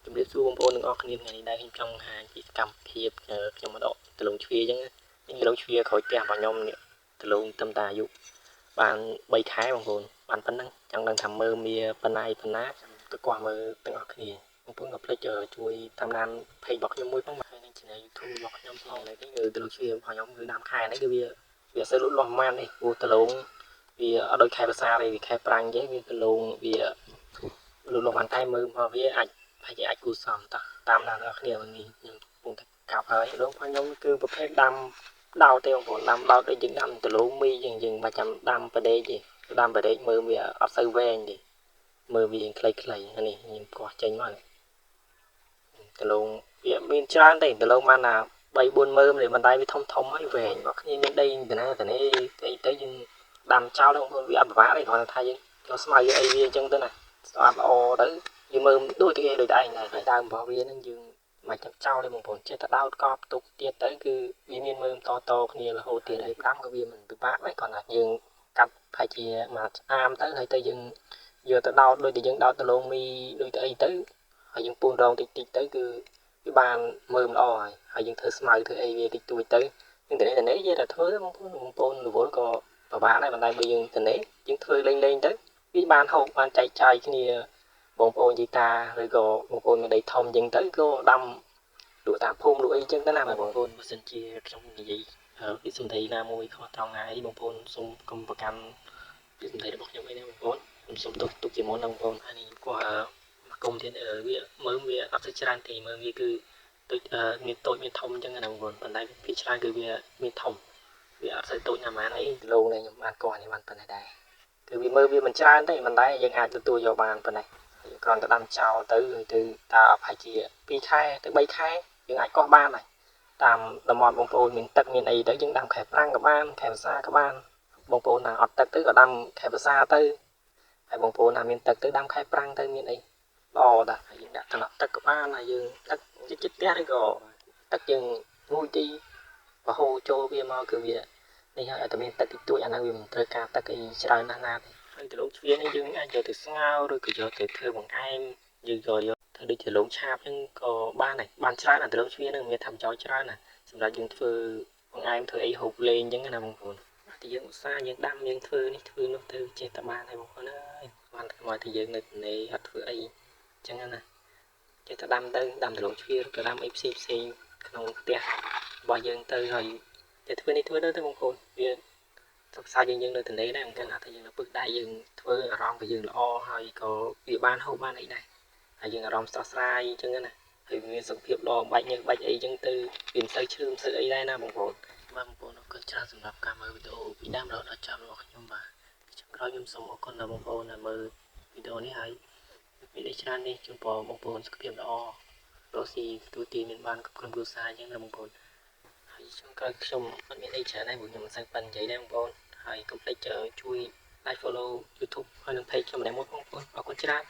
ជំរាបសួរបងប្អូនទាំងអស់គ្នាថ្ងៃនេះដែរខ្ញុំចង់បង្ហាញពីសកម្មភាពខ្ញុំមកដកដលងជ្វាអញ្ចឹងនេះដលងជ្វាក្រោយផ្ទះរបស់ខ្ញុំនេះដលងតាមតាអាយុបាន3ខែបងប្អូនបានប៉ុណ្ណឹងចង់ដឹងថាមើលវាប៉ុណ្ណាទៅគាត់មើលទាំងអស់គ្នាបងប្អូនកុំភ្លេចជួយតាមដាន page របស់ខ្ញុំមួយផងហើយនឹង channel YouTube របស់ខ្ញុំផងនេះគឺដលងជ្វារបស់ខ្ញុំគឺដើមខែនេះគឺវាអត់សូវលូតលាស់ប៉ុន្មាននេះព្រោះដលងវាអត់ដូចខែភាសាទេវាខែប្រាំងអញ្ចឹងវាដលងវាលូតលាស់បានតែមើលមកវាអាចគូសំតាមដានអ្នកគ្នានេះខ្ញុំកំពុងតែកាប់ហើយដងរបស់ខ្ញុំគឺប្រភេទដាំដោតទេបងប្អូនដាំដោតដូចយើងដាំដលងមីអញ្ចឹងយើងមិនចាំដាំបដេកទេដាំបដេកមើលវាអត់សូវវែងទេមើលវាខ្លីៗនេះខ្ញុំកោះចេញមកដលងវាមានច្រើនទេដលងបានណា3 4មើលនេះបណ្ដៃវាធំហើយវែងរបស់គ្នាមានដីតាណាទៅយើងដាំចោលបងប្អូនវាអត់ពិបាកទេគ្រាន់តែថាយើងយកស្មៅយកអីវាអញ្ចឹងទៅណាស្អាតល្អទៅយើងមើលដូចតែគេដូចតែឯងដែរដើមរបស់វាហ្នឹងយើងមិនចាំចោលទេបងប្អូនចេះតែដោតកប់ទុកទៀតទៅគឺវាមានមើលតគ្នារហូតទៀតហើយដាំក៏វាមិនពិបាកដែរគ្រាន់តែយើងកាត់ប្រហែលជាមួយអាមទៅហើយទៅយើងយកទៅដោតដូចតែយើងដោតដលងមីដូចតែអីទៅហើយយើងពូនរងតិចទៅគឺវាបានមើលល្អហើយយើងធ្វើស្មៅធ្វើអីវាតិចតួចទៅយើងទៅនេះនិយាយតែធ្វើបងប្អូនរវល់ក៏ពិបាកដែរប៉ុន្តែបើយើងទៅនេះយើងធ្វើលេងទៅវាបានហូបបានចែកចាយគ្នាបងប្អូនយីតាឬក៏បងប្អូនមានដីធំអញ្ចឹងទៅក៏ដាំលក់តាមភូមិលក់អីអញ្ចឹងទៅណាបងប្អូនបើសិនជាខ្ញុំនិយាយពីសម្ដីណាមួយខុសត្រង់ណាអីបងប្អូនសូមកុំប្រកាន់ពីសម្ដីរបស់ខ្ញុំអីណាបងប្អូនខ្ញុំសូមទុកជាមុនណាបងប្អូនហើយនេះគាត់មកគុំទៀតវាមើលវាអត់ទៅច្រើនទេមើលវាគឺដូចមានតូចមានធំអញ្ចឹងណាបងប្អូនប៉ុន្តែភាគច្រើនគឺវាមានធំវាអត់សូវតូចណាស់អីគីឡូនេះខ្ញុំបានកោះនេះបានប៉ុណ្ណេះដែរគឺវាមើលវាមិនច្រើនទេប៉ុន្តែយើងអាចទទួលយកបានប៉ុណ្ណេះគ្រាន់តែដាំចោលទៅតើប្រហែលជា2ខែទៅ3ខែយើងអាចកោះបានហើយតាមតំបន់បងប្អូនមានទឹកមានអីទៅយើងដាំខែប្រាំងក៏បានខែវស្សាក៏បានបងប្អូនណាអត់ទឹកទៅក៏ដាំខែវស្សាទៅហើយបងប្អូនណាមានទឹកទៅដាំខែប្រាំងទៅមានអីល្អដែរហើយយើងដាក់ថ្នាក់ទឹកក៏បានហើយយើងទឹកចិត្តផ្ទះឬក៏ទឹកយើងងូតទីបហូរចូលវាមកគឺវានេះហើយតែមានទឹកតិចតួចអាហ្នឹងវាមិនត្រូវការទឹកអីច្រើនណាស់ណាទេហើយដលងជ្វានេះយើងអាចយកទៅស្ងោរឬក៏យកទៅធ្វើបង្អែមយើងក៏យកធ្វើដូចជាដលងឆាបហ្នឹងក៏បានដែរបានច្រើនដលងជ្វាហ្នឹងមានថាមចោលច្រើនណាសម្រាប់យើងធ្វើបង្អែមធ្វើអីហូបលេងអញ្ចឹងណាបងប្អូនតែយើងឧស្សាហ៍យើងដាំយើងធ្វើនេះធ្វើនោះទៅចេះតែបានហើយបងប្អូនអើយបានតែមកតែយើងនៅទីនេះអត់ធ្វើអីអញ្ចឹងណាចេះតែដាំទៅដាំដលងជ្វាឬក៏ដាំអីផ្សេងក្នុងផ្ទះរបស់យើងទៅហើយតែធ្វើនេះធ្វើទៅបងប្អូនវាសិក្សាយើងនៅទីនេះដែរមិនថាយើងនៅពឹកដៃយើងធ្វើអារម្មណ៍củaយើងល្អហើយក៏វាបានហូបបានអីដែរហើយយើងអារម្មណ៍ស្រស់ស្រាយអញ្ចឹងណាហើយមានសុខភាពល្អបាច់ញើសបាច់អីអញ្ចឹងទៅវាមិនសូវឈឺមិនសូវអីដែរណាបងប្អូនបាទបងប្អូនអរគុណច្រើនសម្រាប់ការមើលវីដេអូពីដើមរហូតដល់ចប់របស់ខ្ញុំបាទចុងក្រោយខ្ញុំសូមអរគុណដល់បងប្អូនដែលមើលវីដេអូនេះហើយមានអីច្រើននេះជូនពរបងប្អូនសុខភាពល្អរស់ស៊ីទូទីមានបានគ្រប់គ្រងគ្រួសារអញ្ចឹងណាបងប្អូនហើយចុងក្រោយខ្ញុំអត់មានអីច្រើនដែរព្រោះខ្ញុំមិនសូវប៉ិននិយាយដែរបងប្អូនហើយកុំភ្លេចជួយ like follow YouTube ហើយនឹង page ខ្ញុំម្នាក់មួយបងប្អូនអរគុណច្រើន